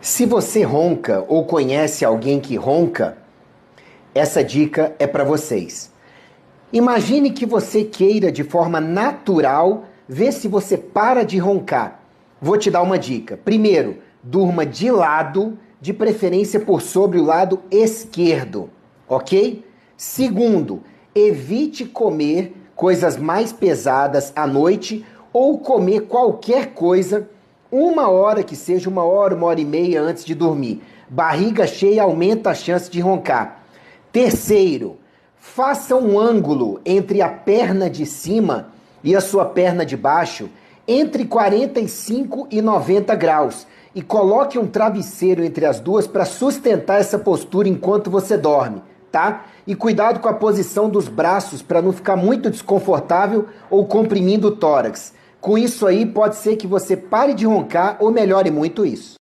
Se você ronca ou conhece alguém que ronca, essa dica é para vocês. Imagine que você queira de forma natural ver se você para de roncar. Vou te dar uma dica. Primeiro, durma de lado, de preferência por sobre o lado esquerdo, ok? Segundo, evite comer coisas mais pesadas à noite ou comer qualquer coisa 1 hora, que seja 1 hora, 1 hora e meia antes de dormir. Barriga cheia aumenta a chance de roncar. Terceiro, faça um ângulo entre a perna de cima e a sua perna de baixo entre 45 e 90 graus e coloque um travesseiro entre as duas para sustentar essa postura enquanto você dorme, tá? E cuidado com a posição dos braços para não ficar muito desconfortável ou comprimindo o tórax. Com isso aí, pode ser que você pare de roncar ou melhore muito isso.